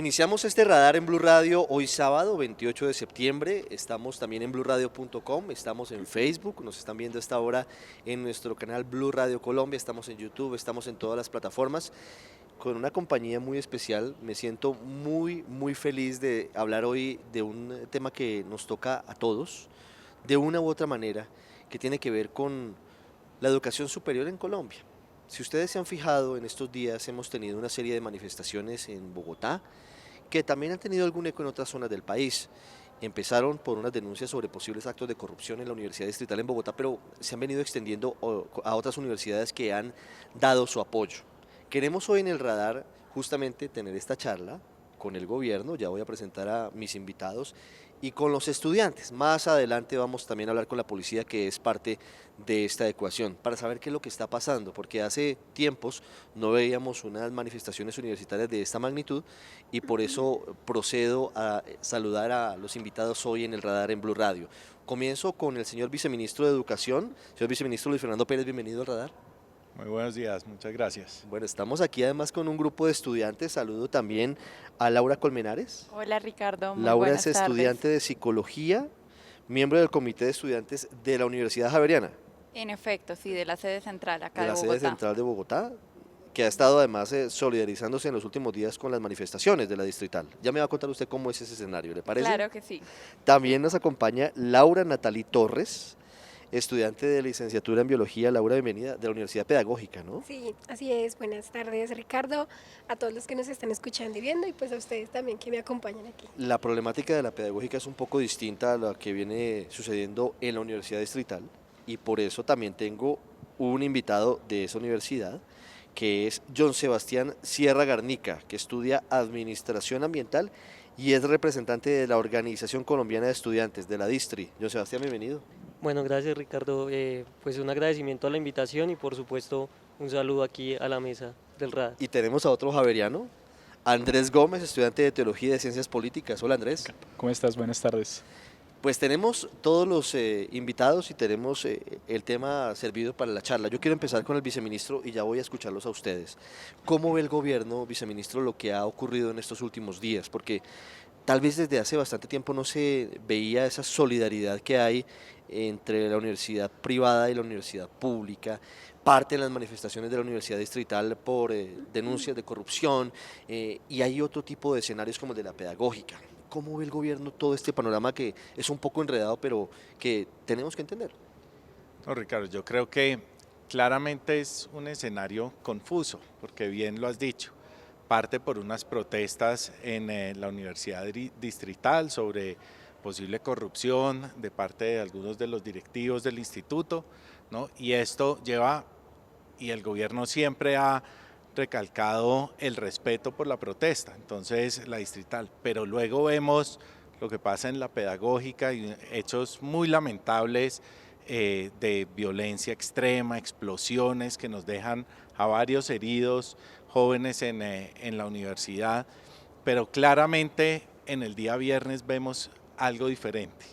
Iniciamos este radar en Blue Radio hoy sábado 28 de septiembre, estamos también en bluradio.com, estamos en Facebook, nos están viendo a esta hora en nuestro canal Blue Radio Colombia, estamos en YouTube, estamos en todas las plataformas con una compañía muy especial. Me siento muy feliz de hablar hoy de un tema que nos toca a todos, de una u otra manera, que tiene que ver con la educación superior en Colombia. Si ustedes se han fijado, en estos días hemos tenido una serie de manifestaciones en Bogotá, que también han tenido algún eco en otras zonas del país. Empezaron por unas denuncias sobre posibles actos de corrupción en la Universidad Distrital en Bogotá, pero se han venido extendiendo a otras universidades que han dado su apoyo. Queremos hoy en el radar justamente tener esta charla con el gobierno, ya voy a presentar a mis invitados, y con los estudiantes. Más adelante vamos también a hablar con la policía, que es parte de esta ecuación, para saber qué es lo que está pasando, porque hace tiempos no veíamos unas manifestaciones universitarias de esta magnitud y por eso procedo a saludar a los invitados hoy en el radar en Blue Radio. Comienzo con el señor viceministro de Educación, señor viceministro Luis Fernando Pérez, bienvenido al radar. Muy buenos días, muchas gracias. Bueno, estamos aquí además con un grupo de estudiantes. Saludo también a Laura Colmenares. Hola Ricardo, muy Laura buenas es estudiante tardes. de psicología, miembro del comité de estudiantes de la Universidad Javeriana, En efecto, sí, de la sede central acá de de la sede Bogotá. central de Bogotá, que ha estado además solidarizándose en los últimos días con las manifestaciones de la distrital. Ya me va a contar usted cómo es ese escenario, ¿le parece? Claro que sí. También nos acompaña Laura Natalí Torres, estudiante de licenciatura en biología. Laura, bienvenida, de la Universidad Pedagógica, ¿no? Sí, así es. Buenas tardes, Ricardo, a todos los que nos están escuchando y viendo, y pues a ustedes también que me acompañan aquí. La problemática de la pedagógica es un poco distinta a la que viene sucediendo en la Universidad Distrital, y por eso también tengo un invitado de esa universidad, que es John Sebastián Sierra Garnica, que estudia Administración Ambiental y es representante de la Organización Colombiana de Estudiantes, de la Distri. John Sebastián, bienvenido. Bueno, gracias Ricardo. Pues un agradecimiento a la invitación y por supuesto un saludo aquí a la mesa del radar. Y tenemos a otro javeriano, Andrés Gómez, estudiante de Teología y de Ciencias Políticas. Hola Andrés. ¿Cómo estás? Buenas tardes. Pues tenemos todos los invitados y tenemos el tema servido para la charla. Yo quiero empezar con el viceministro y ya voy a escucharlos a ustedes. ¿Cómo ve el gobierno, viceministro, lo que ha ocurrido en estos últimos días? Porque tal vez desde hace bastante tiempo no se veía esa solidaridad que hay entre la universidad privada y la universidad pública. Parte de las manifestaciones de la Universidad Distrital por denuncias de corrupción y hay otro tipo de escenarios como el de la pedagógica. ¿Cómo ve el gobierno todo este panorama que es un poco enredado, pero que tenemos que entender? No, Ricardo, yo creo que claramente es un escenario confuso, porque bien lo has dicho, parte por unas protestas en la Universidad Distrital sobre posible corrupción de parte de algunos de los directivos del instituto, ¿no? Y esto lleva, y el gobierno siempre ha recalcado el respeto por la protesta, entonces la distrital, pero luego vemos lo que pasa en la pedagógica y hechos muy lamentables de violencia extrema, explosiones que nos dejan a varios heridos, jóvenes en la universidad, pero claramente en el día viernes vemos algo diferente,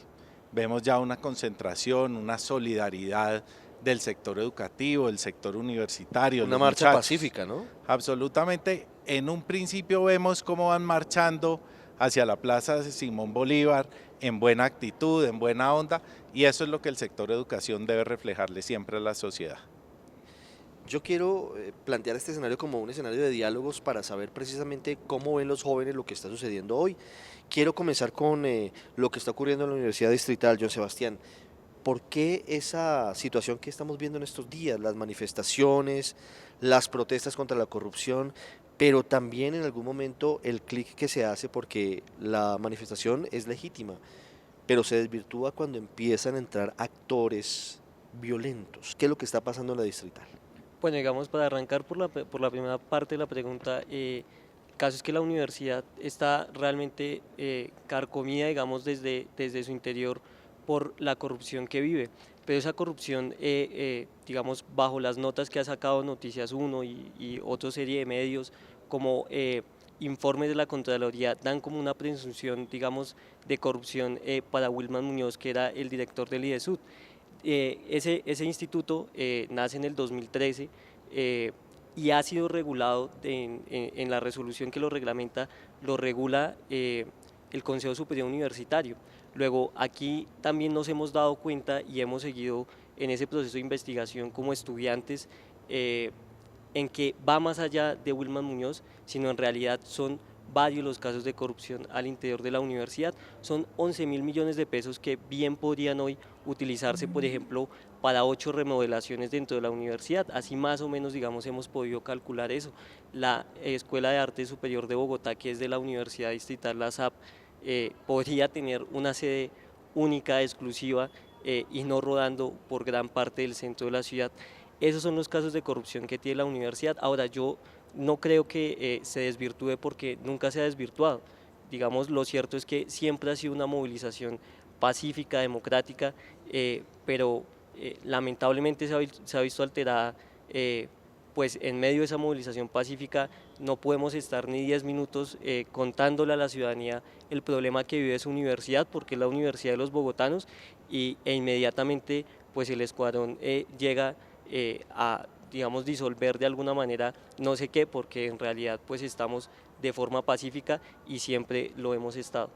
vemos ya una concentración, una solidaridad del sector educativo, del sector universitario. Una marcha pacífica, ¿no? Absolutamente. En un principio vemos cómo van marchando hacia la plaza de Simón Bolívar en buena actitud, en buena onda, y eso es lo que el sector educación debe reflejarle siempre a la sociedad. Yo quiero plantear este escenario como un escenario de diálogos para saber precisamente cómo ven los jóvenes lo que está sucediendo hoy. Quiero comenzar con lo que está ocurriendo en la Universidad Distrital, John Sebastián. ¿Por qué esa situación que estamos viendo en estos días, las manifestaciones, las protestas contra la corrupción, pero también en algún momento el clic que se hace porque la manifestación es legítima, pero se desvirtúa cuando empiezan a entrar actores violentos? ¿Qué es lo que está pasando en la distrital? Bueno, digamos para arrancar por la primera parte de la pregunta, el caso es que la universidad está realmente carcomida, digamos, desde su interior por la corrupción que vive, pero esa corrupción, digamos, bajo las notas que ha sacado Noticias 1 y otra serie de medios, como informes de la Contraloría, dan como una presunción, digamos, de corrupción para Wilman Muñoz, que era el director del IDESUD. Ese instituto nace en el 2013, y ha sido regulado en la resolución que lo reglamenta, lo regula el Consejo Superior Universitario. Luego, aquí también nos hemos dado cuenta y hemos seguido en ese proceso de investigación como estudiantes, en que va más allá de Wilman Muñoz, sino en realidad son varios los casos de corrupción al interior de la universidad. Son 11.000 millones de pesos que bien podrían hoy utilizarse, por ejemplo, para 8 remodelaciones dentro de la universidad. Así más o menos, digamos, hemos podido calcular eso. La Escuela de Arte Superior de Bogotá, que es de la Universidad Distrital, la SAP, podría tener una sede única, exclusiva, y no rodando por gran parte del centro de la ciudad. Esos son los casos de corrupción que tiene la universidad. Ahora, yo no creo que se desvirtúe, porque nunca se ha desvirtuado. Digamos, lo cierto es que siempre ha sido una movilización pacífica, democrática, pero lamentablemente se ha visto alterada, pues en medio de esa movilización pacífica no podemos estar ni 10 minutos contándole a la ciudadanía el problema que vive su universidad, porque es la universidad de los bogotanos, e inmediatamente pues el escuadrón llega a, digamos, disolver de alguna manera no sé qué, porque en realidad pues estamos de forma pacífica y siempre lo hemos estado.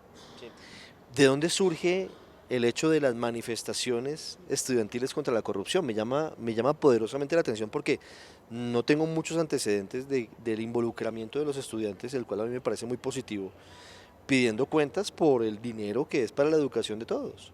¿De dónde surge el hecho de las manifestaciones estudiantiles contra la corrupción? Me llama poderosamente la atención porque no tengo muchos antecedentes del involucramiento de los estudiantes, el cual a mí me parece muy positivo, pidiendo cuentas por el dinero que es para la educación de todos.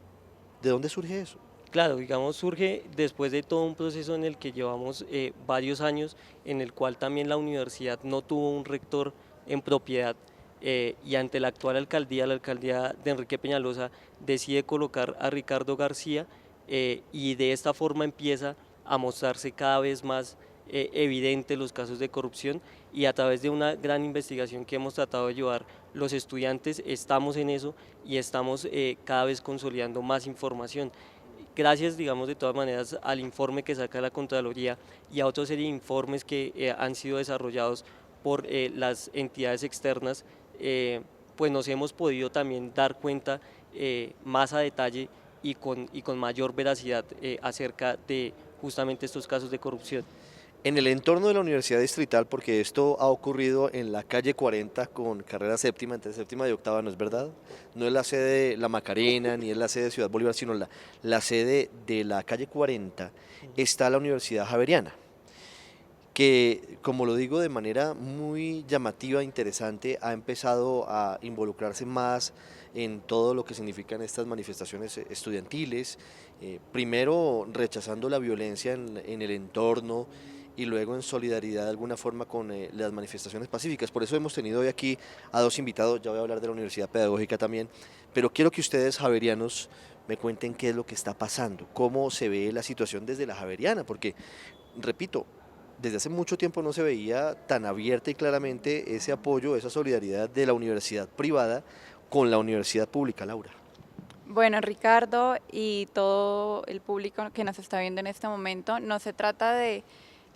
¿De dónde surge eso? Claro, digamos, surge después de todo un proceso en el que llevamos varios años, en el cual también la universidad no tuvo un rector en propiedad, y ante la actual alcaldía, la alcaldía de Enrique Peñalosa, decide colocar a Ricardo García, y de esta forma empieza a mostrarse cada vez más evidentes los casos de corrupción, y a través de una gran investigación que hemos tratado de llevar los estudiantes, estamos en eso y estamos cada vez consolidando más información. Gracias, digamos, de todas maneras al informe que saca la Contraloría y a otra serie de informes que han sido desarrollados por las entidades externas, pues nos hemos podido también dar cuenta más a detalle y con mayor veracidad acerca de justamente estos casos de corrupción. En el entorno de la Universidad Distrital, porque esto ha ocurrido en la calle 40 con carrera séptima, entre séptima y octava, ¿no es verdad? No es la sede de La Macarena, ni es la sede de Ciudad Bolívar, sino la sede de la calle 40, está la Universidad Javeriana, que, como lo digo de manera muy llamativa, interesante, ha empezado a involucrarse más en todo lo que significan estas manifestaciones estudiantiles, primero rechazando la violencia en el entorno, y luego en solidaridad de alguna forma con las manifestaciones pacíficas. Por eso hemos tenido hoy aquí a dos invitados, ya voy a hablar de la Universidad Pedagógica también, pero quiero que ustedes, javerianos, me cuenten qué es lo que está pasando, cómo se ve la situación desde la Javeriana, porque, repito, desde hace mucho tiempo no se veía tan abierta y claramente ese apoyo, esa solidaridad de la universidad privada con la universidad pública, Laura. Bueno, Ricardo y todo el público que nos está viendo en este momento, no se trata de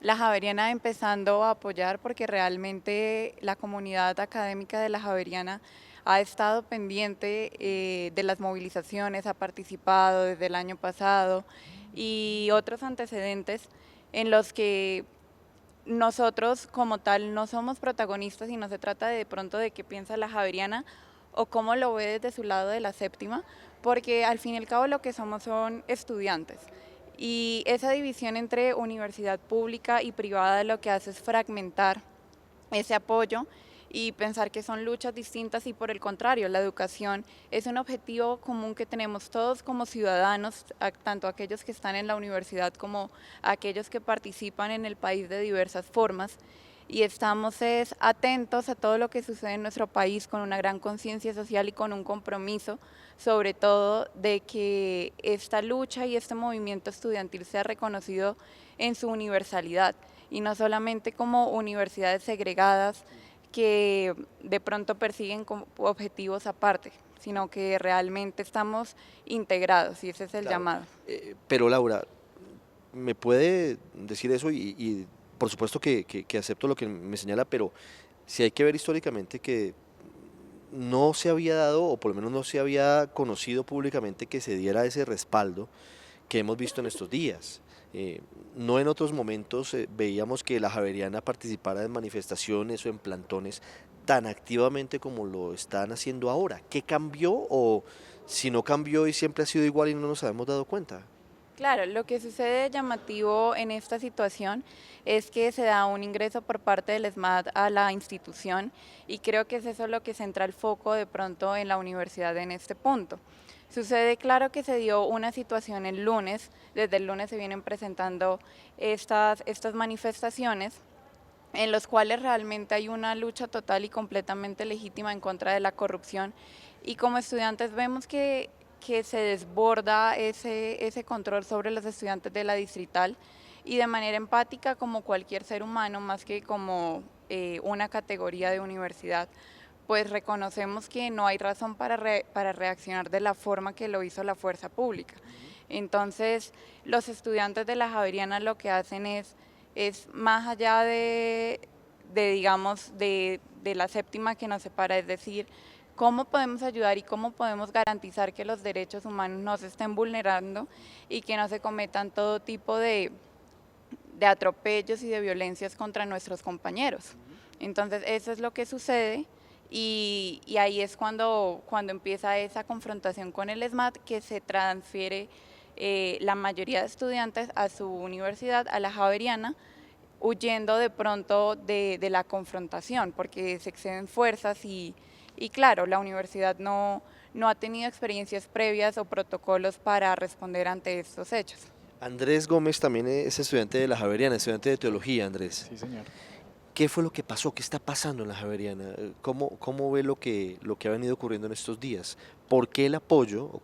la Javeriana empezando a apoyar, porque realmente la comunidad académica de la Javeriana ha estado pendiente de las movilizaciones, ha participado desde el año pasado y otros antecedentes en los que nosotros como tal no somos protagonistas y no se trata de pronto de qué piensa la Javeriana o cómo lo ve desde su lado de la séptima, porque al fin y al cabo lo que somos son estudiantes. Y esa división entre universidad pública y privada lo que hace es fragmentar ese apoyo y pensar que son luchas distintas, y por el contrario, la educación es un objetivo común que tenemos todos como ciudadanos, tanto aquellos que están en la universidad como aquellos que participan en el país de diversas formas. Y estamos atentos a todo lo que sucede en nuestro país con una gran conciencia social y con un compromiso, sobre todo de que esta lucha y este movimiento estudiantil sea reconocido en su universalidad y no solamente como universidades segregadas que de pronto persiguen objetivos aparte, sino que realmente estamos integrados y ese es el llamado. Pero Laura, ¿me puede decir eso? Y por supuesto que acepto lo que me señala, pero si hay que ver históricamente que no se había dado, o por lo menos no se había conocido públicamente que se diera ese respaldo, que hemos visto en estos días. No en otros momentos veíamos que la Javeriana participara en manifestaciones o en plantones tan activamente como lo están haciendo ahora. ¿Qué cambió o si no cambió y siempre ha sido igual y no nos habíamos dado cuenta? Claro, lo que sucede llamativo en esta situación es que se da un ingreso por parte del ESMAD a la institución y creo que es eso lo que centra el foco de pronto en la universidad en este punto. Sucede, claro, que se dio una situación el lunes, desde el lunes se vienen presentando estas manifestaciones en los cuales realmente hay una lucha total y completamente legítima en contra de la corrupción y como estudiantes vemos que se desborda ese control sobre los estudiantes de la distrital y de manera empática como cualquier ser humano, más que como una categoría de universidad, pues reconocemos que no hay razón para reaccionar de la forma que lo hizo la fuerza pública. Entonces, los estudiantes de la Javeriana lo que hacen es más allá digamos, de la séptima que nos separa, es decir, cómo podemos ayudar y cómo podemos garantizar que los derechos humanos no se estén vulnerando y que no se cometan todo tipo de atropellos y de violencias contra nuestros compañeros. Entonces, eso es lo que sucede y ahí es cuando empieza esa confrontación con el ESMAD, que se transfiere la mayoría de estudiantes a su universidad, a la Javeriana, huyendo de pronto de la confrontación, porque se exceden fuerzas y claro, la universidad no ha tenido experiencias previas o protocolos para responder ante estos hechos. Andrés Gómez también es estudiante de la Javeriana, estudiante de teología, Andrés. Sí, señor. ¿Qué fue lo que pasó? ¿Qué está pasando en la Javeriana? ¿Cómo ve lo que ha venido ocurriendo en estos días? ¿Por qué el apoyo? O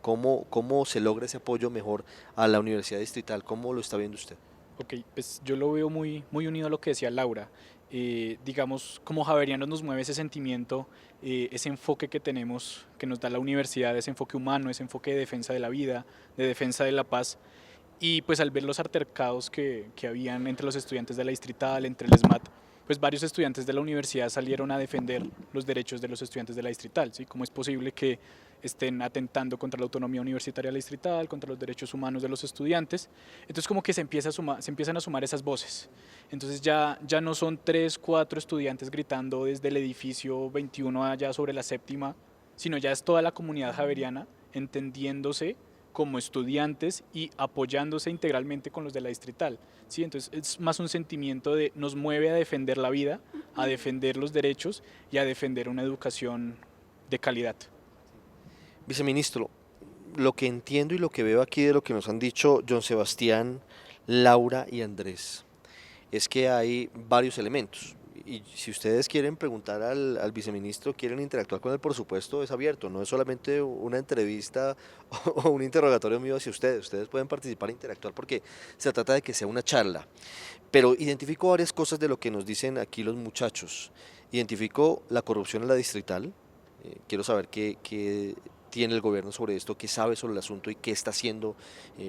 ¿Cómo se logra ese apoyo mejor a la Universidad Distrital? ¿Cómo lo está viendo usted? Ok, pues yo lo veo muy unido a lo que decía Laura. Digamos, como javerianos nos mueve ese sentimiento, ese enfoque que tenemos, que nos da la universidad, ese enfoque humano, ese enfoque de defensa de la vida, de defensa de la paz. Y pues al ver los altercados que habían entre los estudiantes de la Distrital, entre el ESMAD, pues varios estudiantes de la universidad salieron a defender los derechos de los estudiantes de la Distrital, ¿sí? ¿Cómo es posible que estén atentando contra la autonomía universitaria de la Distrital, contra los derechos humanos de los estudiantes? Entonces como que se empiezan a sumar esas voces. Entonces ya no son 3, 4 estudiantes gritando desde el edificio 21 allá sobre la séptima, sino ya es toda la comunidad javeriana entendiéndose como estudiantes y apoyándose integralmente con los de la Distrital, ¿sí? Entonces es más un sentimiento de nos mueve a defender la vida, a defender los derechos y a defender una educación de calidad. Viceministro, lo que entiendo y lo que veo aquí de lo que nos han dicho John Sebastián, Laura y Andrés, es que hay varios elementos. Y si ustedes quieren preguntar al viceministro, quieren interactuar con él, por supuesto, es abierto, no es solamente una entrevista o un interrogatorio mío hacia ustedes. Ustedes pueden participar e interactuar porque se trata de que sea una charla. Pero identifico varias cosas de lo que nos dicen aquí los muchachos. Identifico la corrupción en la distrital. Quiero saber qué tiene el gobierno sobre esto, qué sabe sobre el asunto y qué está haciendo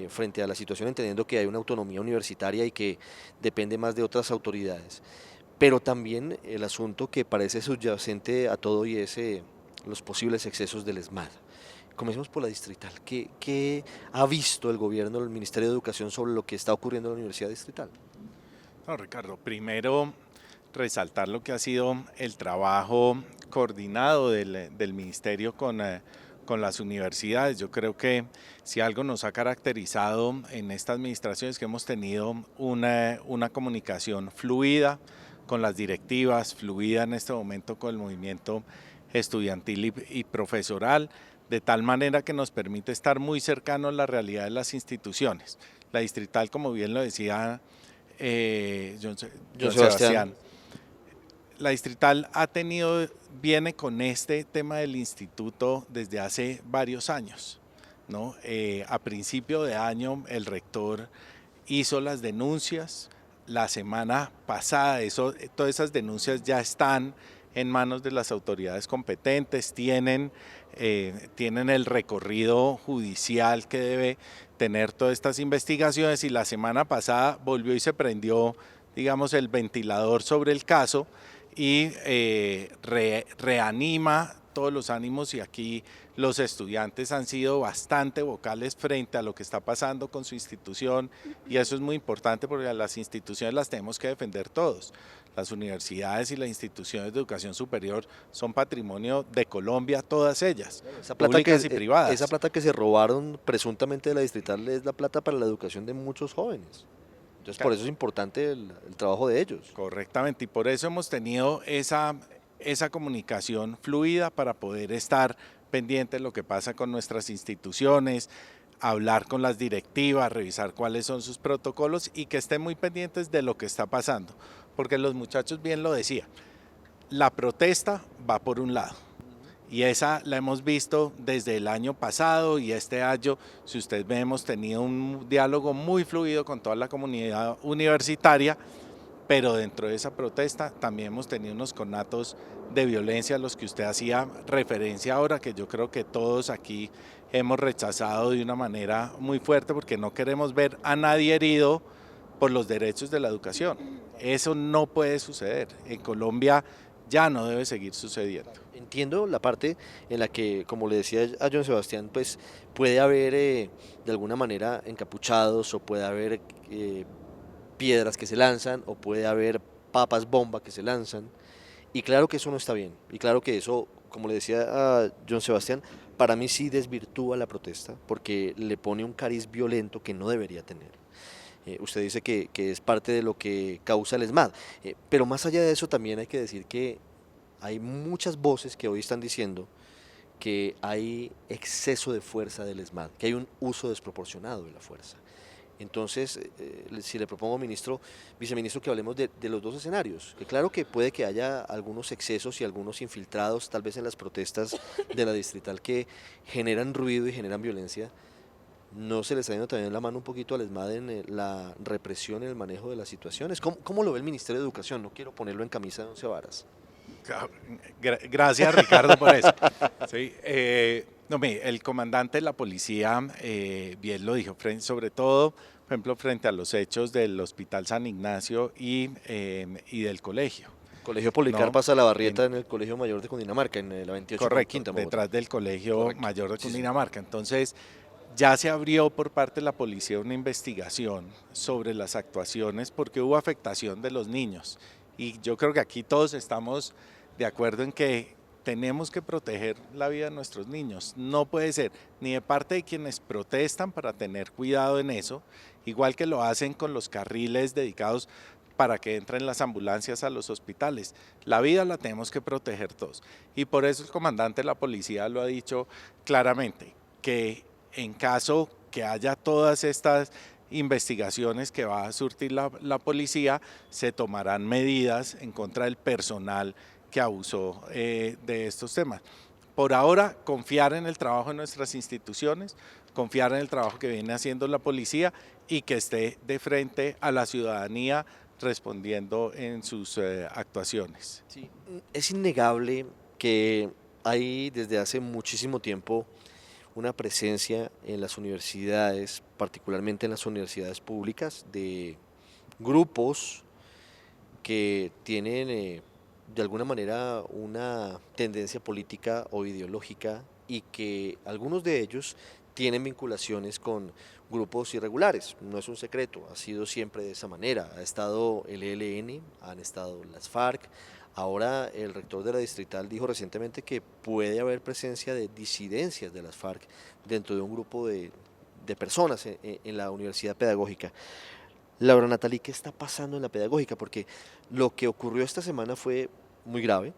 frente a la situación, entendiendo que hay una autonomía universitaria y que depende más de otras autoridades. Pero también el asunto que parece subyacente a todo y es los posibles excesos del ESMAD. Comencemos por la distrital. ¿Qué ha visto el gobierno, el Ministerio de Educación sobre lo que está ocurriendo en la Universidad Distrital? No, Ricardo, primero resaltar lo que ha sido el trabajo coordinado del Ministerio con las universidades. Yo creo que si algo nos ha caracterizado en esta administración es que hemos tenido una comunicación fluida con las directivas, fluida en este momento con el movimiento estudiantil y profesoral, de tal manera que nos permite estar muy cercanos a la realidad de las instituciones. La distrital, como bien lo decía John Sebastián, la distrital viene con este tema del instituto desde hace varios años, ¿no? A principio de año el rector hizo las denuncias. La semana pasada todas esas denuncias ya están en manos de las autoridades competentes, tienen el recorrido judicial que debe tener todas estas investigaciones y la semana pasada volvió y se prendió, digamos, el ventilador sobre el caso y reanima todos los ánimos y aquí los estudiantes han sido bastante vocales frente a lo que está pasando con su institución y eso es muy importante porque a las instituciones las tenemos que defender todos. Las universidades y las instituciones de educación superior son patrimonio de Colombia, todas ellas, Esa plata públicas y privadas. esa plata que se robaron presuntamente de la distrital es la plata para la educación de muchos jóvenes. Entonces, por eso es importante el trabajo de ellos. Correctamente, y por eso hemos tenido esa comunicación fluida para poder estar pendiente de lo que pasa con nuestras instituciones, hablar con las directivas, revisar cuáles son sus protocolos y que estén muy pendientes de lo que está pasando, porque los muchachos bien lo decían, la protesta va por un lado. Y esa la hemos visto desde el año pasado y este año, si usted ve, hemos tenido un diálogo muy fluido con toda la comunidad universitaria, pero dentro de esa protesta también hemos tenido unos conatos de violencia a los que usted hacía referencia ahora, que yo creo que todos aquí hemos rechazado de una manera muy fuerte porque no queremos ver a nadie herido por los derechos de la educación. Eso no puede suceder. En Colombia ya no debe seguir sucediendo. Entiendo la parte en la que, como le decía a John Sebastián, pues puede haber de alguna manera encapuchados o puede haber piedras que se lanzan o puede haber papas bomba que se lanzan y claro que eso no está bien y claro que eso, como le decía a John Sebastián, para mí sí desvirtúa la protesta porque le pone un cariz violento que no debería tener. Usted dice que es parte de lo que causa el ESMAD, pero más allá de eso también hay que decir que hay muchas voces que hoy están diciendo que hay exceso de fuerza del ESMAD, que hay un uso desproporcionado de la fuerza. Entonces, si le propongo, viceministro, que hablemos de los dos escenarios, que claro que puede que haya algunos excesos y algunos infiltrados, tal vez en las protestas de la distrital que generan ruido y generan violencia, ¿no se le está yendo también la mano un poquito al ESMAD en la represión y el manejo de las situaciones? ¿Cómo lo ve el Ministerio de Educación? No quiero ponerlo en camisa de 11 varas. Gracias, Ricardo, por eso. Sí, no, el comandante de la policía bien lo dijo, sobre todo, por ejemplo, frente a los hechos del Hospital San Ignacio y del colegio. Colegio Policar pasa la barrieta en el Colegio Mayor de Cundinamarca, en la 28 correcto, Quinta, detrás del Colegio Correcto. Mayor de Sí, Cundinamarca. Entonces, ya se abrió por parte de la policía una investigación sobre las actuaciones porque hubo afectación de los niños. Y yo creo que aquí todos estamos de acuerdo en que tenemos que proteger la vida de nuestros niños. No puede ser ni de parte de quienes protestan para tener cuidado en eso, igual que lo hacen con los carriles dedicados para que entren las ambulancias a los hospitales. La vida la tenemos que proteger todos. Y por eso el comandante de la policía lo ha dicho claramente, que en caso que haya todas estas investigaciones que va a surtir la policía, se tomarán medidas en contra del personal que abusó de estos temas. Por ahora, confiar en el trabajo de nuestras instituciones, confiar en el trabajo que viene haciendo la policía y que esté de frente a la ciudadanía respondiendo en sus actuaciones. Sí, es innegable que hay desde hace muchísimo tiempo una presencia en las universidades, particularmente en las universidades públicas, de grupos que tienen de alguna manera una tendencia política o ideológica y que algunos de ellos tienen vinculaciones con grupos irregulares. No es un secreto, ha sido siempre de esa manera. Ha estado el ELN, han estado las FARC. Ahora el rector de la distrital dijo recientemente que puede haber presencia de disidencias de las FARC dentro de un grupo de personas en la universidad pedagógica. Laura Natalie, ¿qué está pasando en la pedagógica? Porque lo que ocurrió esta semana fue muy grave,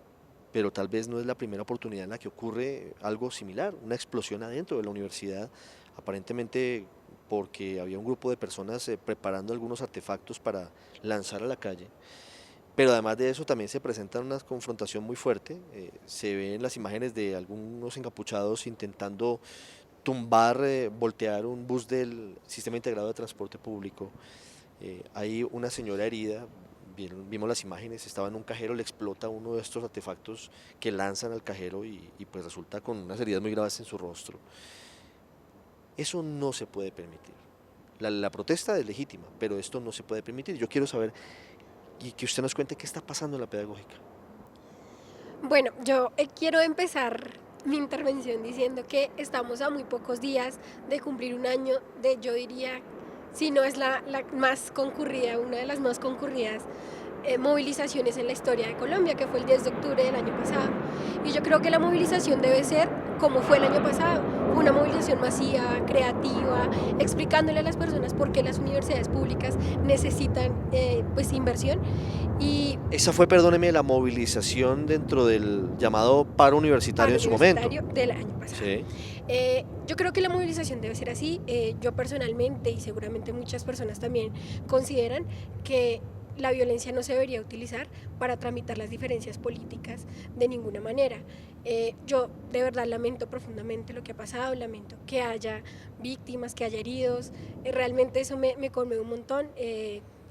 pero tal vez no es la primera oportunidad en la que ocurre algo similar, una explosión adentro de la universidad, aparentemente porque había un grupo de personas preparando algunos artefactos para lanzar a la calle. Pero además de eso también se presenta una confrontación muy fuerte, se ven las imágenes de algunos encapuchados intentando tumbar, voltear un bus del Sistema Integrado de Transporte Público. Hay una señora herida, vimos las imágenes, estaba en un cajero, le explota uno de estos artefactos que lanzan al cajero y pues resulta con unas heridas muy graves en su rostro. Eso no se puede permitir. La protesta es legítima, pero esto no se puede permitir. Yo quiero saber y que usted nos cuente qué está pasando en la pedagógica. Bueno, yo quiero empezar mi intervención diciendo que estamos a muy pocos días de cumplir un año de, yo diría, si no es la más concurrida, una de las más concurridas movilizaciones en la historia de Colombia, que fue el 10 de octubre del año pasado. Y yo creo que la movilización debe ser como fue el año pasado, una movilización masiva, creativa, explicándole a las personas por qué las universidades públicas necesitan pues inversión. Y Esa fue, perdóneme, la movilización dentro del llamado paro universitario en su momento. universitario del año pasado. Sí. Yo creo que la movilización debe ser así. Yo personalmente y seguramente muchas personas también consideran que la violencia no se debería utilizar para tramitar las diferencias políticas de ninguna manera. Yo de verdad lamento profundamente lo que ha pasado, lamento que haya víctimas, que haya heridos. Realmente eso me conmueve un montón.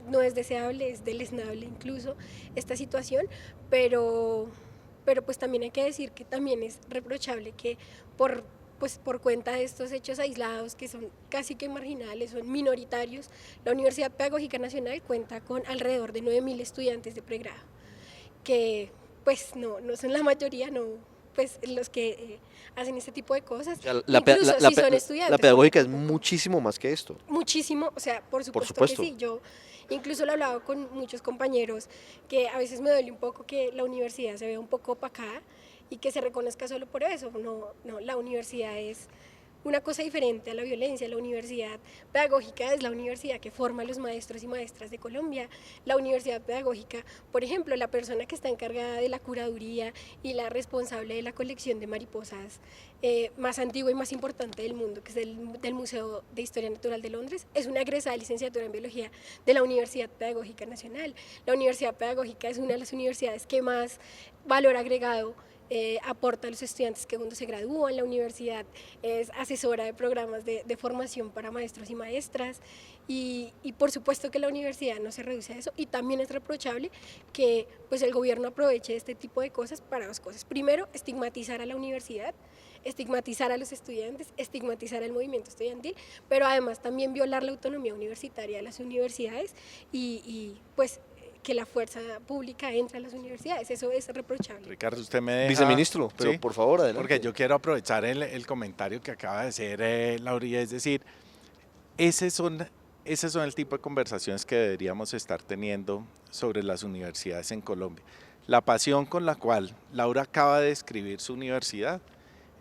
No es deseable, es deleznable incluso esta situación, pero pues también hay que decir que también es reprochable que por pues por cuenta de estos hechos aislados que son casi que marginales, son minoritarios, la Universidad Pedagógica Nacional cuenta con alrededor de 9.000 estudiantes de pregrado, que pues no son la mayoría, no pues los que hacen este tipo de cosas, O sea, incluso si son estudiantes. la pedagógica es muchísimo más que esto. Muchísimo, o sea, por supuesto que supuesto. sí. Yo incluso lo he hablado con muchos compañeros que a veces me duele un poco que la universidad se vea un poco opacada y que se reconozca solo por eso. No, la universidad es una cosa diferente a la violencia. La universidad pedagógica es la universidad que forma a los maestros y maestras de Colombia. La universidad pedagógica, por ejemplo, la persona que está encargada de la curaduría y la responsable de la colección de mariposas más antigua y más importante del mundo, que es del Museo de Historia Natural de Londres, es una egresada de licenciatura en biología de la Universidad Pedagógica Nacional. La Universidad Pedagógica es una de las universidades que más valor agregado aporta a los estudiantes que cuando se gradúan. La universidad es asesora de programas de formación para maestros y maestras y por supuesto que la universidad no se reduce a eso, y también es reprochable que pues el gobierno aproveche este tipo de cosas para dos cosas. Primero, estigmatizar a la universidad, estigmatizar a los estudiantes, estigmatizar al movimiento estudiantil, pero además también violar la autonomía universitaria de las universidades y pues que la fuerza pública entre a las universidades. Eso es reprochable. Ricardo, usted me deja... Viceministro, pero ¿Sí? por favor, adelante. Porque yo quiero aprovechar el comentario que acaba de hacer Laura, es decir, esas son el tipo de conversaciones que deberíamos estar teniendo sobre las universidades en Colombia. La pasión con la cual Laura acaba de describir su universidad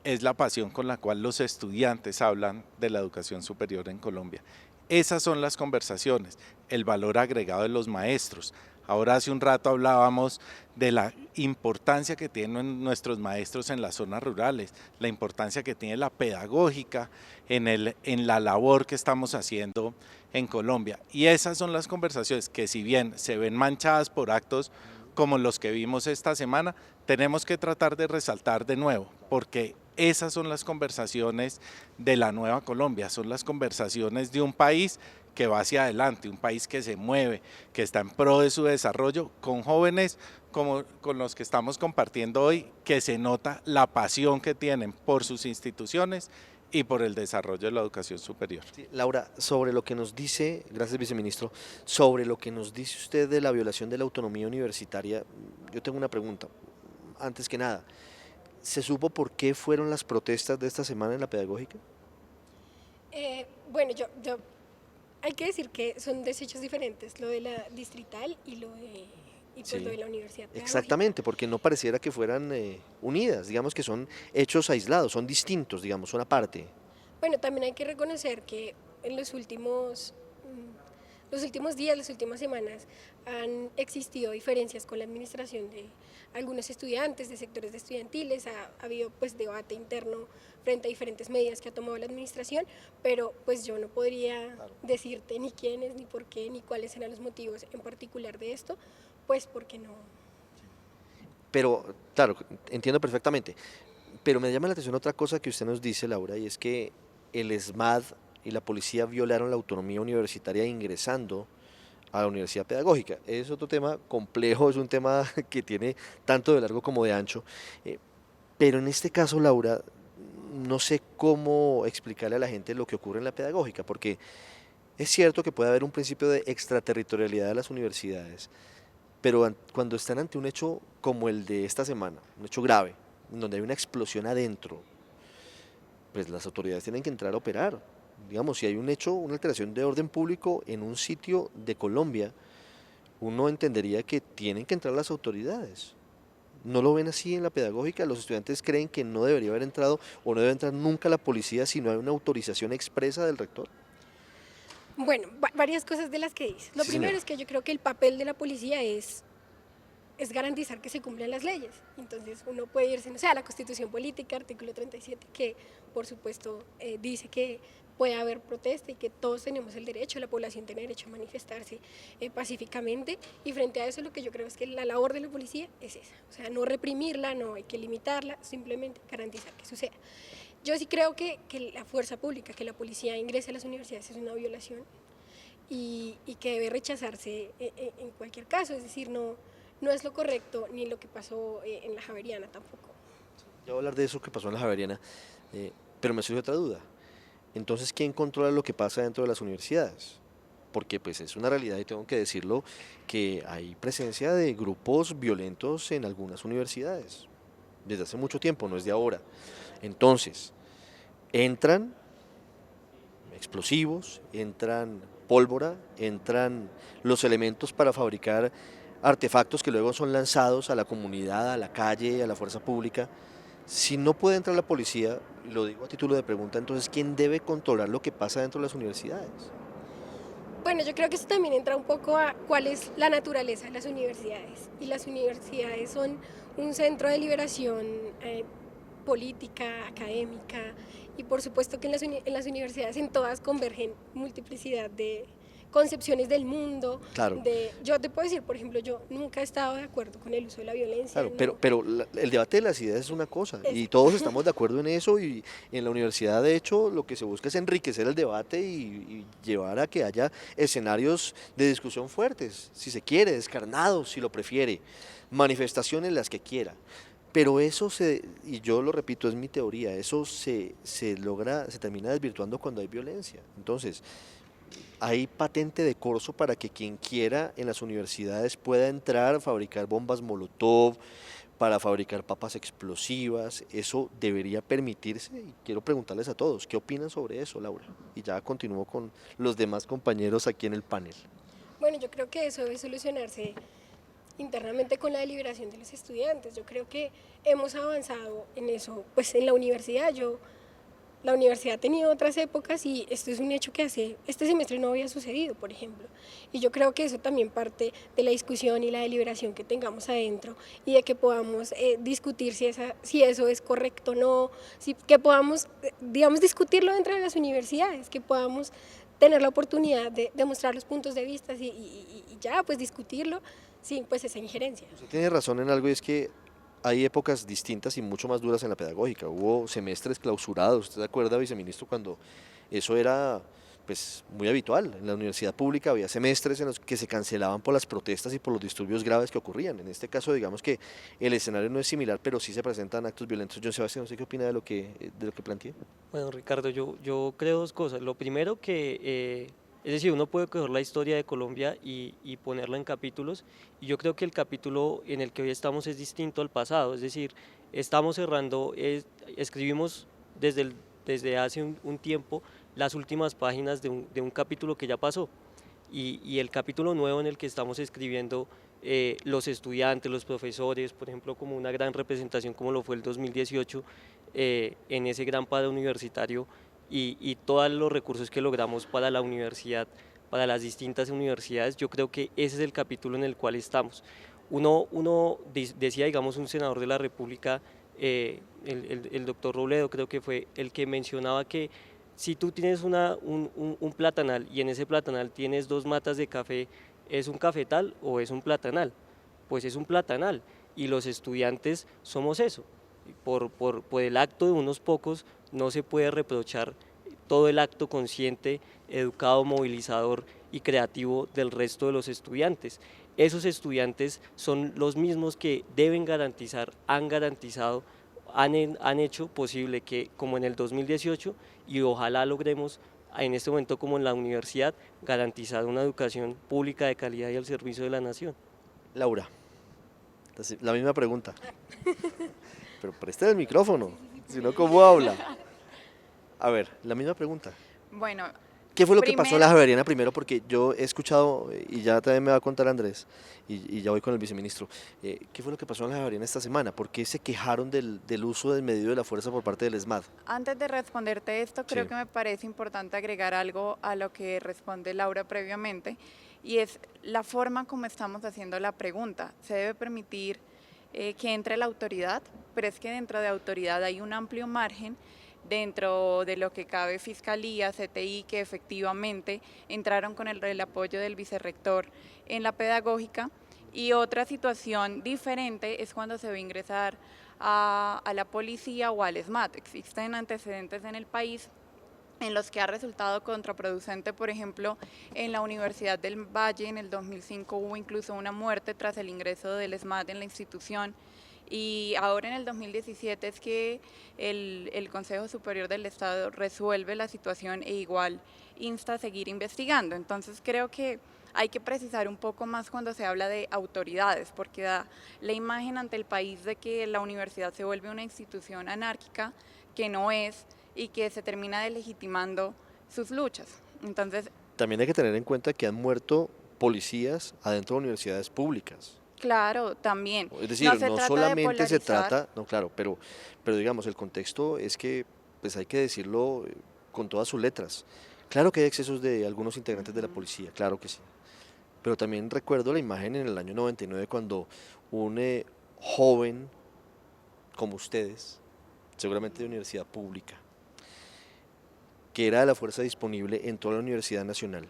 es la pasión con la cual los estudiantes hablan de la educación superior en Colombia. Esas son las conversaciones, el valor agregado de los maestros. Ahora hace un rato hablábamos de la importancia que tienen nuestros maestros en las zonas rurales, la importancia que tiene la pedagógica en la labor que estamos haciendo en Colombia. Y esas son las conversaciones que, si bien se ven manchadas por actos como los que vimos esta semana, tenemos que tratar de resaltar de nuevo, porque esas son las conversaciones de la nueva Colombia, son las conversaciones de un país que va hacia adelante, un país que se mueve, que está en pro de su desarrollo, con jóvenes como con los que estamos compartiendo hoy, que se nota la pasión que tienen por sus instituciones y por el desarrollo de la educación superior. Sí, Laura, sobre lo que nos dice, gracias viceministro, sobre lo que nos dice usted de la violación de la autonomía universitaria, yo tengo una pregunta. Antes que nada, ¿se supo por qué fueron las protestas de esta semana en la pedagógica? Bueno, yo hay que decir que son desechos diferentes, lo de la distrital y lo de la universidad pedagógica. Exactamente, porque no pareciera que fueran unidas, digamos que son hechos aislados, son distintos, digamos, son aparte. Bueno, también hay que reconocer que en los últimos días, las últimas semanas, han existido diferencias con la administración de algunos estudiantes, de sectores estudiantiles. Ha habido pues debate interno frente a diferentes medidas que ha tomado la administración, pero pues yo no podría decirte ni quiénes, ni por qué, ni cuáles eran los motivos en particular de esto, pues porque no. Pero, claro, entiendo perfectamente, pero me llama la atención otra cosa que usted nos dice, Laura, y es que el ESMAD y la policía violaron la autonomía universitaria ingresando a la universidad pedagógica. Es otro tema complejo, es un tema que tiene tanto de largo como de ancho, pero en este caso, Laura, no sé cómo explicarle a la gente lo que ocurre en la pedagógica, porque es cierto que puede haber un principio de extraterritorialidad de las universidades, pero cuando están ante un hecho como el de esta semana, un hecho grave, en donde hay una explosión adentro, pues las autoridades tienen que entrar a operar. Digamos, si hay un hecho, una alteración de orden público en un sitio de Colombia, uno entendería que tienen que entrar las autoridades. ¿No lo ven así en la pedagógica? Los estudiantes creen que no debería haber entrado o no debe entrar nunca la policía si no hay una autorización expresa del rector. Bueno, varias cosas de las que dices. Lo Sí, primero señora. es que yo creo que el papel de la policía es garantizar que se cumplan las leyes. Entonces uno puede irse, no sé, a la Constitución Política, artículo 37, que por supuesto dice que puede haber protesta y que todos tenemos el derecho, la población tiene derecho a manifestarse pacíficamente, y frente a eso lo que yo creo es que la labor de la policía es esa, o sea, no reprimirla, no hay que limitarla, simplemente garantizar que suceda. Yo sí creo que la fuerza pública, que la policía ingrese a las universidades es una violación y que debe rechazarse en cualquier caso, es decir, no es lo correcto ni lo que pasó en la Javeriana tampoco. Ya voy a hablar de eso que pasó en la Javeriana, pero me surge otra duda. Entonces, ¿quién controla lo que pasa dentro de las universidades? Porque pues es una realidad y tengo que decirlo que hay presencia de grupos violentos en algunas universidades desde hace mucho tiempo, no es de ahora. Entonces, entran explosivos, entran pólvora, entran los elementos para fabricar artefactos que luego son lanzados a la comunidad, a la calle, a la fuerza pública. Si no puede entrar la policía, lo digo a título de pregunta, entonces ¿quién debe controlar lo que pasa dentro de las universidades? Bueno, yo creo que eso también entra un poco a cuál es la naturaleza de las universidades. Y las universidades son un centro de liberación política, académica, y por supuesto que en las universidades en todas convergen multiplicidad de concepciones del mundo. Claro. Yo te puedo decir, por ejemplo, yo nunca he estado de acuerdo con el uso de la violencia. Claro, no. pero el debate de las ideas es una cosa y todos estamos de acuerdo en eso y en la universidad de hecho lo que se busca es enriquecer el debate y llevar a que haya escenarios de discusión fuertes, si se quiere, descarnados, si lo prefiere, manifestaciones las que quiera. Pero eso y yo lo repito, es mi teoría, eso se termina desvirtuando cuando hay violencia. Entonces, hay patente de corso para que quien quiera en las universidades pueda entrar a fabricar bombas Molotov, para fabricar papas explosivas, eso debería permitirse y quiero preguntarles a todos, ¿qué opinan sobre eso, Laura? Y ya continúo con los demás compañeros aquí en el panel. Bueno, yo creo que eso debe solucionarse internamente con la deliberación de los estudiantes. Yo creo que hemos avanzado en eso, pues en la universidad. La universidad ha tenido otras épocas y esto es un hecho que este semestre no había sucedido, por ejemplo. Y yo creo que eso también parte de la discusión y la deliberación que tengamos adentro y de que podamos discutir si eso es correcto o no, que podamos, digamos, discutirlo dentro de las universidades, que podamos tener la oportunidad de mostrar los puntos de vista y ya, pues discutirlo sin pues esa injerencia. Usted tiene razón en algo y es que hay épocas distintas y mucho más duras en la pedagógica. Hubo semestres clausurados, ¿usted se acuerda, viceministro, cuando eso era pues muy habitual? En la universidad pública había semestres en los que se cancelaban por las protestas y por los disturbios graves que ocurrían. En este caso, digamos que el escenario no es similar, pero sí se presentan actos violentos. John Sebastián, ¿usted qué opina de lo que planteé? Bueno, Ricardo, yo creo dos cosas. Lo primero que, es decir, uno puede coger la historia de Colombia y ponerla en capítulos, y yo creo que el capítulo en el que hoy estamos es distinto al pasado, es decir, estamos cerrando, escribimos desde hace un tiempo las últimas páginas de un capítulo que ya pasó, y el capítulo nuevo en el que estamos escribiendo los estudiantes, los profesores, por ejemplo, como una gran representación como lo fue el 2018, en ese gran paro universitario y todos los recursos que logramos para la universidad, para las distintas universidades, yo creo que ese es el capítulo en el cual estamos. Decía, digamos, un senador de la República, el doctor Robledo, creo que fue el que mencionaba que si tú tienes un platanal y en ese platanal tienes 2 matas de café, ¿es un cafetal o es un platanal? Pues es un platanal y los estudiantes somos eso. Por el acto de unos pocos no se puede reprochar todo el acto consciente, educado, movilizador y creativo del resto de los estudiantes. Esos estudiantes son los mismos que deben garantizar, han garantizado, han hecho posible que, como en el 2018, y ojalá logremos en este momento como en la universidad, garantizar una educación pública de calidad y al servicio de la nación. Laura, la misma pregunta. Pero preste el micrófono, si no, ¿cómo habla? A ver, la misma pregunta. Bueno, ¿Qué fue lo que pasó en la primero, Javeriana primero? Porque yo he escuchado, y ya también me va a contar Andrés, y ya voy con el viceministro, ¿qué fue lo que pasó en la Javeriana esta semana? ¿Por qué se quejaron del uso desmedido de la fuerza por parte del ESMAD? antes de responderte esto, creo Sí. que me parece importante agregar algo a lo que responde Laura previamente, y es la forma como estamos haciendo la pregunta. Se debe permitir que entre la autoridad, pero es que dentro de autoridad hay un amplio margen dentro de lo que cabe Fiscalía, CTI, que efectivamente entraron con el apoyo del vicerrector en la pedagógica. Y otra situación diferente es cuando se va a ingresar a la policía o al ESMAD. Existen antecedentes en el país en los que ha resultado contraproducente. Por ejemplo, en la Universidad del Valle en el 2005 hubo incluso una muerte tras el ingreso del ESMAD en la institución. Y ahora en el 2017 es que el Consejo Superior del Estado resuelve la situación e igual insta a seguir investigando. Entonces creo que hay que precisar un poco más cuando se habla de autoridades, porque da la imagen ante el país de que la universidad se vuelve una institución anárquica, que no es, y que se termina delegitimando sus luchas. Entonces, También hay que tener en cuenta que han muerto policías adentro de universidades públicas. claro, también. Es decir, No se no trata de solamente se polarizar. trata, no claro, pero digamos, el contexto es que pues hay que decirlo con todas sus letras. Claro que hay excesos de algunos integrantes de la policía, claro que sí. Pero también recuerdo la imagen en el año 99 cuando un joven como ustedes, seguramente de universidad pública, que era de la fuerza disponible en toda la Universidad Nacional,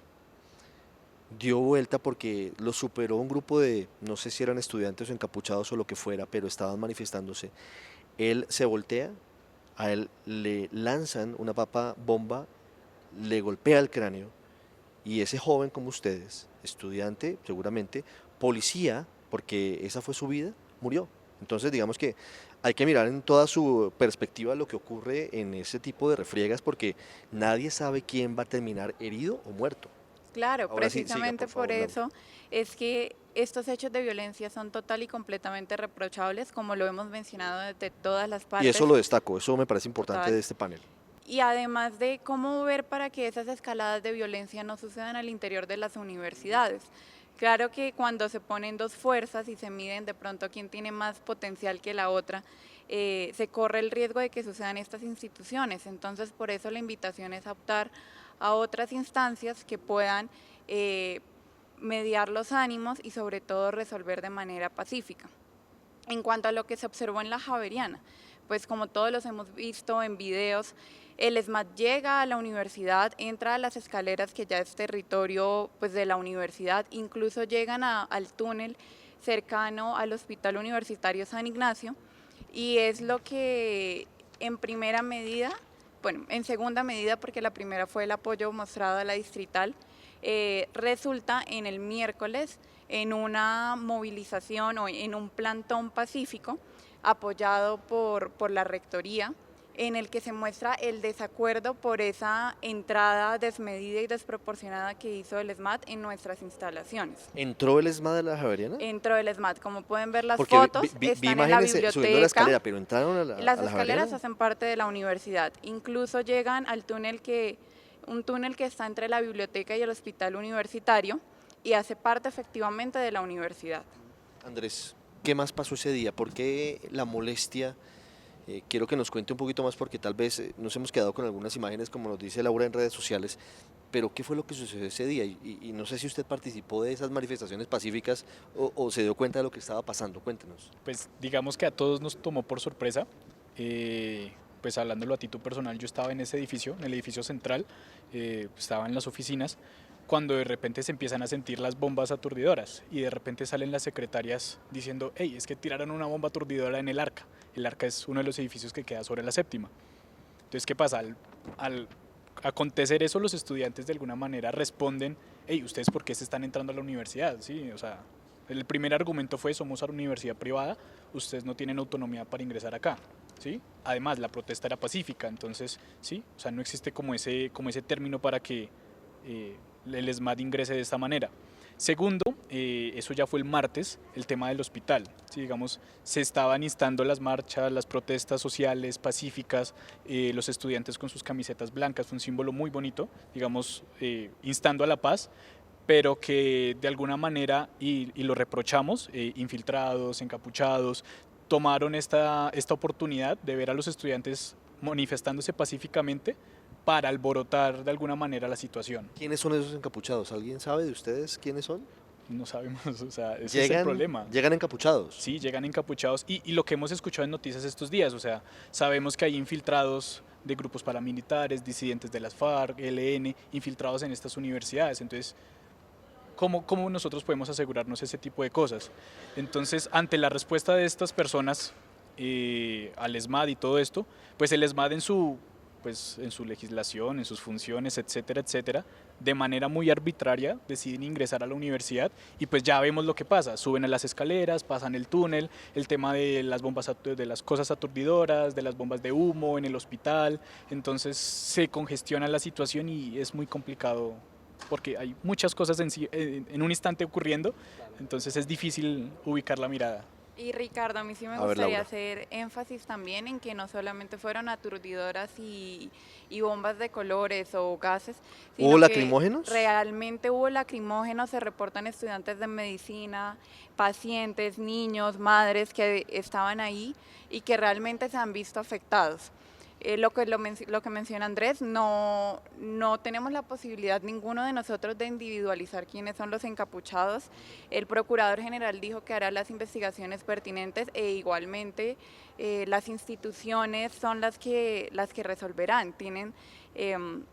dio vuelta porque lo superó un grupo de, no sé si eran estudiantes o encapuchados o lo que fuera, pero estaban manifestándose. Él se voltea, a él le lanzan una papa bomba, le golpea el cráneo y ese joven como ustedes, estudiante seguramente, policía, porque esa fue su vida, murió. Entonces digamos que hay que mirar en toda su perspectiva lo que ocurre en ese tipo de refriegas porque nadie sabe quién va a terminar herido o muerto. Claro, Ahora sí, siga, precisamente por por favor, Laura. eso es que estos hechos de violencia son total y completamente reprochables, como lo hemos mencionado desde todas las Y eso partes. lo destaco, eso me parece importante Total. de este panel. Y además de cómo ver para que esas escaladas de violencia no sucedan al interior de las universidades. Claro que cuando se ponen dos fuerzas y se miden de pronto quién tiene más potencial que la otra, se corre el riesgo de que sucedan estas instituciones. Entonces, por eso la invitación es a optar a otras instancias que puedan mediar los ánimos y sobre todo resolver de manera pacífica. En cuanto a lo que se observó en la Javeriana, pues como todos los hemos visto en videos, el ESMAD llega a la universidad, entra a las escaleras que ya es territorio pues, de la universidad, incluso llegan al túnel cercano al Hospital Universitario San Ignacio, y es lo que en primera medida, bueno, en segunda medida, porque la primera fue el apoyo mostrado a la distrital, resulta en el miércoles en una movilización o en un plantón pacífico apoyado por la rectoría, en el que se muestra el desacuerdo por esa entrada desmedida y desproporcionada que hizo el ESMAD en nuestras instalaciones. ¿Entró el ESMAD de la Javeriana? Entró el ESMAD, como pueden ver las Porque fotos, vi están en la imágenes subiendo la escalera, biblioteca. pero entraron a Las la escaleras Javeriana. hacen parte de la universidad, incluso llegan al un túnel que está entre la biblioteca y el hospital universitario y hace parte efectivamente de la universidad. Andrés, ¿qué más pasó ese día? ¿Por qué la molestia? Quiero que nos cuente un poquito más porque tal vez nos hemos quedado con algunas imágenes, como nos dice Laura en redes sociales, pero ¿qué fue lo que sucedió ese día? Y no sé si usted participó de esas manifestaciones pacíficas o se dio cuenta de lo que estaba pasando. Cuéntenos. Pues digamos que a todos nos tomó por sorpresa. Pues hablándolo a título personal, yo estaba en ese edificio, en el edificio central, estaba en las oficinas, cuando de repente se empiezan a sentir las bombas aturdidoras y de repente salen las secretarias diciendo, hey, es que tiraron una bomba aturdidora en el Arca. El Arca es uno de los edificios que queda sobre la séptima. Entonces, ¿qué pasa? Al acontecer eso, los estudiantes de alguna manera responden, hey, ¿ustedes por qué se están entrando a la universidad? ¿Sí? O sea, el primer argumento fue, somos una universidad privada, ustedes no tienen autonomía para ingresar acá. ¿Sí? Además, la protesta era pacífica, entonces, sí, o sea, no existe como ese término para que el ESMAD ingrese de esta manera. Segundo, eso ya fue el martes, el tema del hospital. Sí, digamos, se estaban instando las marchas, las protestas sociales, pacíficas, los estudiantes con sus camisetas blancas, fue un símbolo muy bonito, digamos, instando a la paz, pero que de alguna manera, y lo reprochamos, infiltrados, encapuchados, tomaron esta oportunidad de ver a los estudiantes manifestándose pacíficamente para alborotar de alguna manera la situación. ¿Quiénes son esos encapuchados? ¿Alguien sabe de ustedes quiénes son? No sabemos, o sea, ese es el problema. Llegan encapuchados. Sí, llegan encapuchados y lo que hemos escuchado en noticias estos días, o sea, sabemos que hay infiltrados de grupos paramilitares, disidentes de las FARC, ELN, infiltrados en estas universidades, entonces, ¿cómo nosotros podemos asegurarnos ese tipo de cosas? Entonces, ante la respuesta de estas personas al ESMAD y todo esto, pues el ESMAD en su legislación, en sus funciones, etcétera, etcétera, de manera muy arbitraria deciden ingresar a la universidad y pues ya vemos lo que pasa, suben a las escaleras, pasan el túnel, el tema de las bombas, de las cosas aturdidoras, de las bombas de humo en el hospital, entonces se congestiona la situación y es muy complicado porque hay muchas cosas en un instante ocurriendo, entonces es difícil ubicar la mirada. Y Ricardo, a mí sí me A ver, gustaría Laura. hacer énfasis también en que no solamente fueron aturdidoras y bombas de colores o gases, ¿Hubo sino que lacrimógenos? realmente hubo lacrimógenos, se reportan estudiantes de medicina, pacientes, niños, madres que estaban ahí y que realmente se han visto afectados. Lo que menciona Andrés, no tenemos la posibilidad ninguno de nosotros de individualizar quiénes son los encapuchados. El Procurador General dijo que hará las investigaciones pertinentes e igualmente las instituciones son las que resolverán, tienen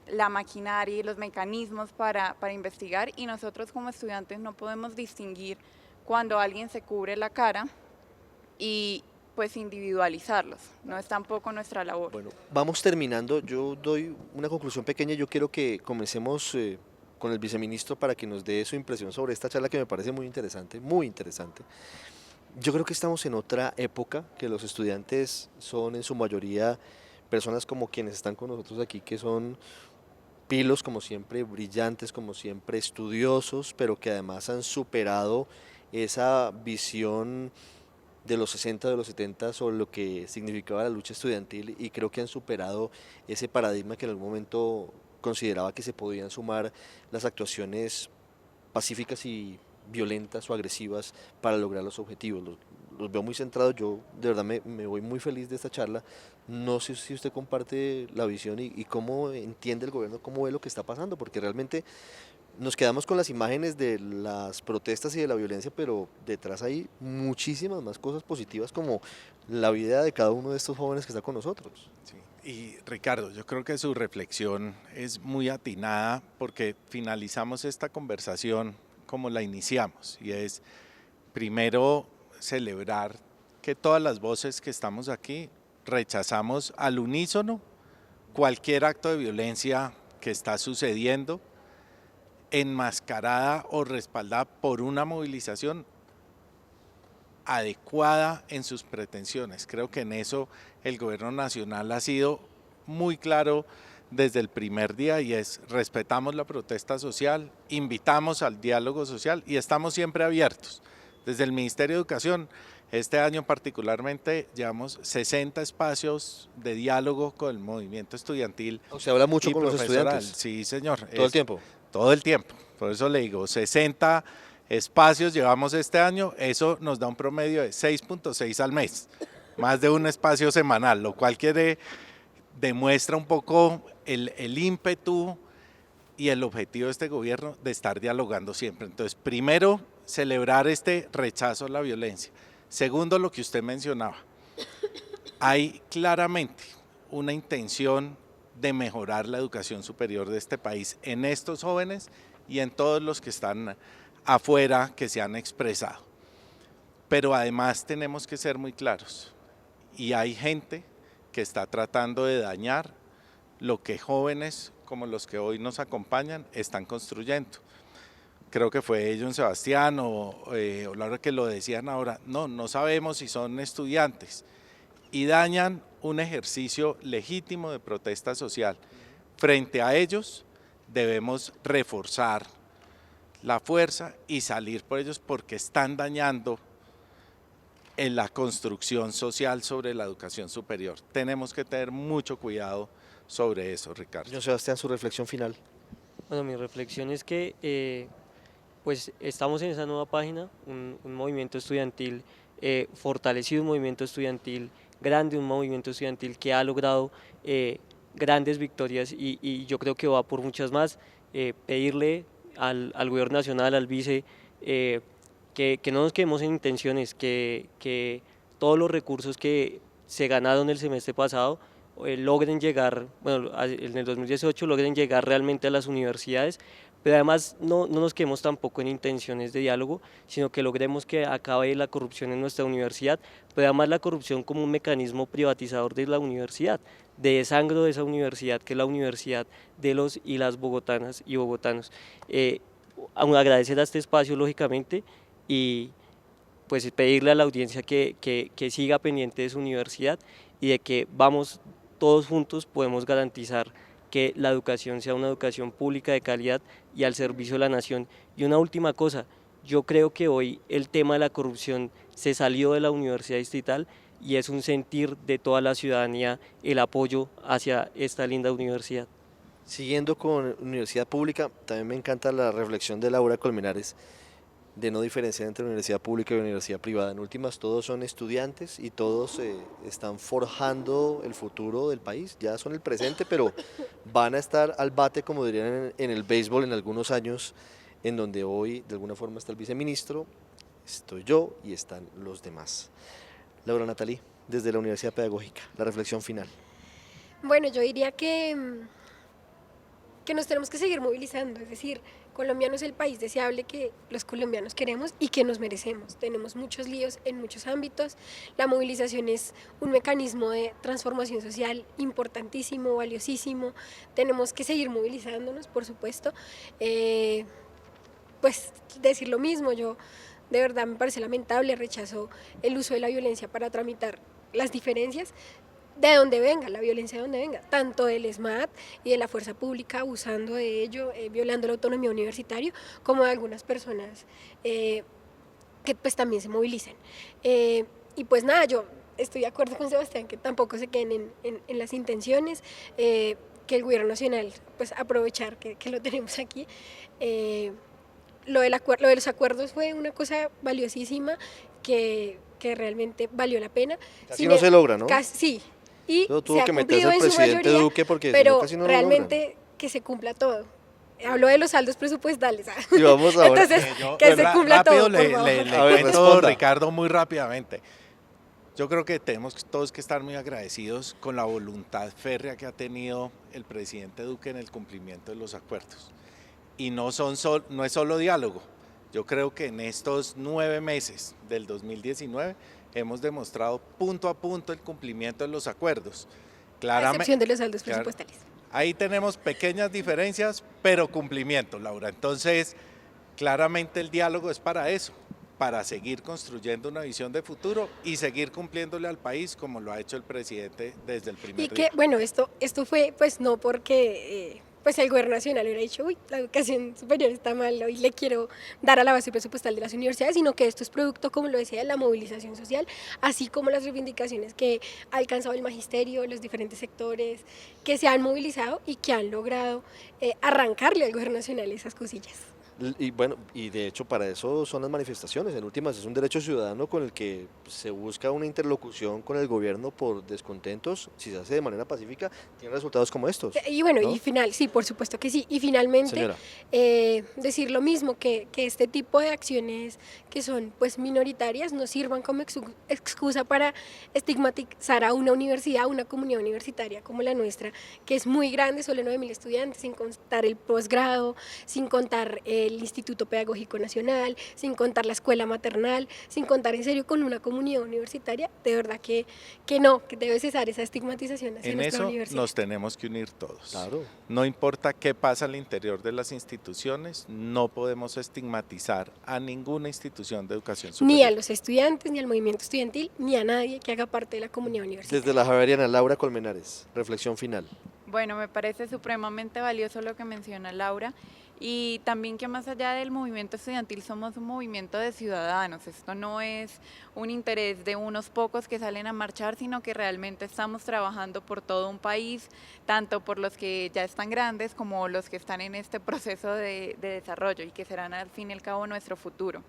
la maquinaria y los mecanismos para investigar y nosotros como estudiantes no podemos distinguir cuando alguien se cubre la cara y pues individualizarlos, no es tampoco nuestra labor. Bueno, vamos terminando. Yo doy una conclusión pequeña. Yo quiero que comencemos con el viceministro para que nos dé su impresión sobre esta charla que me parece muy interesante, muy interesante. Yo creo que estamos en otra época, que los estudiantes son en su mayoría personas como quienes están con nosotros aquí, que son pilos como siempre, brillantes como siempre, estudiosos, pero que además han superado esa visión de los 60, de los 70 sobre lo que significaba la lucha estudiantil y creo que han superado ese paradigma que en algún momento consideraba que se podían sumar las actuaciones pacíficas y violentas o agresivas para lograr los objetivos. Los veo muy centrados, yo de verdad me voy muy feliz de esta charla. No sé si usted comparte la visión y cómo entiende el gobierno, cómo ve lo que está pasando, porque realmente nos quedamos con las imágenes de las protestas y de la violencia, pero detrás hay muchísimas más cosas positivas como la vida de cada uno de estos jóvenes que está con nosotros. Sí. Y Ricardo, yo creo que su reflexión es muy atinada porque finalizamos esta conversación como la iniciamos y es primero celebrar que todas las voces que estamos aquí rechazamos al unísono cualquier acto de violencia que está sucediendo enmascarada o respaldada por una movilización adecuada en sus pretensiones. Creo que en eso el gobierno nacional ha sido muy claro desde el primer día y es respetamos la protesta social, invitamos al diálogo social y estamos siempre abiertos. Desde el Ministerio de Educación, este año particularmente llevamos 60 espacios de diálogo con el movimiento estudiantil. Se habla mucho y con los profesoral. estudiantes. Sí, señor. Todo el tiempo. Todo el tiempo, por eso le digo, 60 espacios llevamos este año, eso nos da un promedio de 6.6 al mes, más de un espacio semanal, lo cual demuestra un poco el ímpetu y el objetivo de este gobierno de estar dialogando siempre. Entonces, primero, celebrar este rechazo a la violencia. Segundo, lo que usted mencionaba, hay claramente una intención de mejorar la educación superior de este país en estos jóvenes y en todos los que están afuera que se han expresado. Pero además tenemos que ser muy claros y hay gente que está tratando de dañar lo que jóvenes como los que hoy nos acompañan están construyendo. Creo que fue John Sebastián o Laura que lo decían ahora, no sabemos si son estudiantes y dañan un ejercicio legítimo de protesta social. Frente a ellos debemos reforzar la fuerza y salir por ellos porque están dañando en la construcción social sobre la educación superior. Tenemos que tener mucho cuidado sobre eso, Ricardo. Señor Sebastián, su reflexión final. Bueno, mi reflexión es que pues estamos en esa nueva página, un movimiento estudiantil fortalecido, un movimiento estudiantil grande, un movimiento estudiantil que ha logrado grandes victorias y yo creo que va por muchas más. Pedirle al gobierno nacional, al vice, que no nos quedemos en intenciones, que todos los recursos que se ganaron el semestre pasado logren llegar, bueno, en el 2018 logren llegar realmente a las universidades, pero además no nos quedemos tampoco en intenciones de diálogo, sino que logremos que acabe la corrupción en nuestra universidad, pero además la corrupción como un mecanismo privatizador de la universidad, de desangro de esa universidad, que es la universidad de los y las bogotanas y bogotanos. Agradecer a este espacio, lógicamente, y pues pedirle a la audiencia que siga pendiente de su universidad y de que vamos todos juntos podemos garantizar que la educación sea una educación pública de calidad y al servicio de la nación. Y una última cosa, yo creo que hoy el tema de la corrupción se salió de la Universidad Distrital y es un sentir de toda la ciudadanía el apoyo hacia esta linda universidad. Siguiendo con universidad pública, también me encanta la reflexión de Laura Colmenares de no diferenciar entre universidad pública y universidad privada. En últimas, todos son estudiantes y todos están forjando el futuro del país. Ya son el presente, pero van a estar al bate, como dirían en el béisbol, en algunos años, en donde hoy de alguna forma está el viceministro, estoy yo y están los demás. Laura Natalí, desde la Universidad Pedagógica, la reflexión final. Bueno, yo diría que nos tenemos que seguir movilizando, es decir, Colombia no es el país deseable que los colombianos queremos y que nos merecemos. Tenemos muchos líos en muchos ámbitos. La movilización es un mecanismo de transformación social importantísimo, valiosísimo. Tenemos que seguir movilizándonos, por supuesto. Pues decir lo mismo, yo de verdad me parece lamentable, rechazo el uso de la violencia para tramitar las diferencias, de donde venga, la violencia de donde venga, tanto del ESMAD y de la fuerza pública abusando de ello, violando la autonomía universitaria, como de algunas personas que pues también se movilicen. Y pues nada, yo estoy de acuerdo con Sebastián que tampoco se queden en las intenciones, que el gobierno nacional pues aprovechar que lo tenemos aquí. Lo de los acuerdos fue una cosa valiosísima que realmente valió la pena. Casi no se logra, ¿no? Sí. Y Pero tuvo se que ha meterse cumplido el en su presidente mayoría, Duque porque pero casi no lo realmente logran. que se cumpla todo. Hablo de los saldos presupuestales. Y vamos ahora. Entonces, que se cumpla rápido todo, por favor. le A ver, cuento, responda. Ricardo, muy rápidamente. Yo creo que tenemos todos que estar muy agradecidos con la voluntad férrea que ha tenido el presidente Duque en el cumplimiento de los acuerdos. Y no es solo diálogo. Yo creo que en estos 9 meses del 2019 hemos demostrado punto a punto el cumplimiento de los acuerdos. A excepción de los saldos Claro. presupuestales. Ahí tenemos pequeñas diferencias, pero cumplimiento, Laura. Entonces, claramente el diálogo es para eso, para seguir construyendo una visión de futuro y seguir cumpliéndole al país como lo ha hecho el presidente desde el primer Y día. que, bueno, esto fue pues no porque pues el gobierno nacional hubiera dicho, uy, la educación superior está mal, hoy le quiero dar a la base presupuestal de las universidades, sino que esto es producto, como lo decía, de la movilización social, así como las reivindicaciones que ha alcanzado el magisterio, los diferentes sectores, que se han movilizado y que han logrado arrancarle al gobierno nacional esas cosillas. Y bueno, y de hecho para eso son las manifestaciones, en últimas es un derecho ciudadano con el que se busca una interlocución con el gobierno por descontentos, si se hace de manera pacífica, tiene resultados como estos. Y bueno, ¿no? y sí, por supuesto que sí. Y finalmente, Señora. decir lo mismo, que este tipo de acciones que son pues minoritarias no sirvan como excusa para estigmatizar a una universidad, a una comunidad universitaria como la nuestra, que es muy grande, solo 9.000 estudiantes, sin contar el posgrado, sin contar el Instituto Pedagógico Nacional, sin contar la escuela maternal, sin contar en serio con una comunidad universitaria, de verdad que no, que debe cesar esa estigmatización hacia En nuestra eso universidad. nos tenemos que unir todos. Claro. No importa qué pasa al interior de las instituciones, no podemos estigmatizar a ninguna institución de educación superior. Ni a los estudiantes, ni al movimiento estudiantil, ni a nadie que haga parte de la comunidad universitaria. Desde la Javeriana, Laura Colmenares, reflexión final. Bueno, me parece supremamente valioso lo que menciona Laura Y también que más allá del movimiento estudiantil somos un movimiento de ciudadanos. Esto no es un interés de unos pocos que salen a marchar, sino que realmente estamos trabajando por todo un país, tanto por los que ya están grandes como los que están en este proceso de desarrollo y que serán al fin y al cabo nuestro futuro.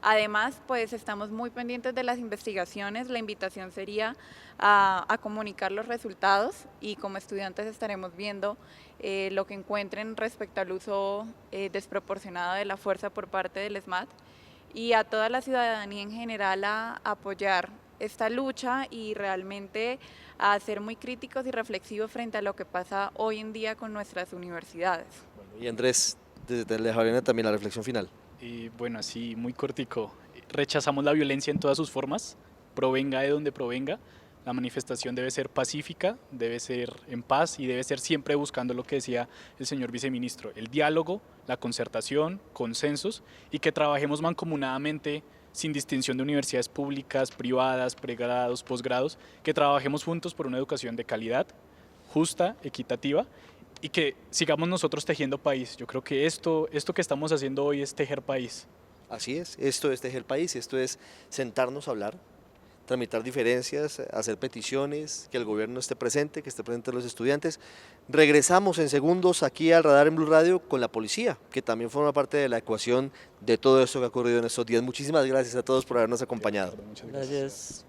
Además, pues estamos muy pendientes de las investigaciones. La invitación sería a comunicar los resultados y como estudiantes estaremos viendo lo que encuentren respecto al uso desproporcionado de la fuerza por parte del ESMAD y a toda la ciudadanía en general a apoyar esta lucha y realmente a ser muy críticos y reflexivos frente a lo que pasa hoy en día con nuestras universidades. Bueno, y Andrés, desde la Javeriana también la reflexión final. Y bueno, así muy cortico, rechazamos la violencia en todas sus formas, provenga de donde provenga. La manifestación debe ser pacífica, debe ser en paz y debe ser siempre buscando lo que decía el señor viceministro, el diálogo, la concertación, consensos y que trabajemos mancomunadamente sin distinción de universidades públicas, privadas, pregrados, posgrados, que trabajemos juntos por una educación de calidad, justa, equitativa y que sigamos nosotros tejiendo país. Yo creo que esto que estamos haciendo hoy es tejer país. Así es, esto es tejer país, esto es sentarnos a hablar, tramitar diferencias, hacer peticiones, que el gobierno esté presente, que esté presente los estudiantes. Regresamos en segundos aquí al Radar en Blue Radio con la policía, que también forma parte de la ecuación de todo esto que ha ocurrido en estos días. Muchísimas gracias a todos por habernos acompañado. Muchas Gracias.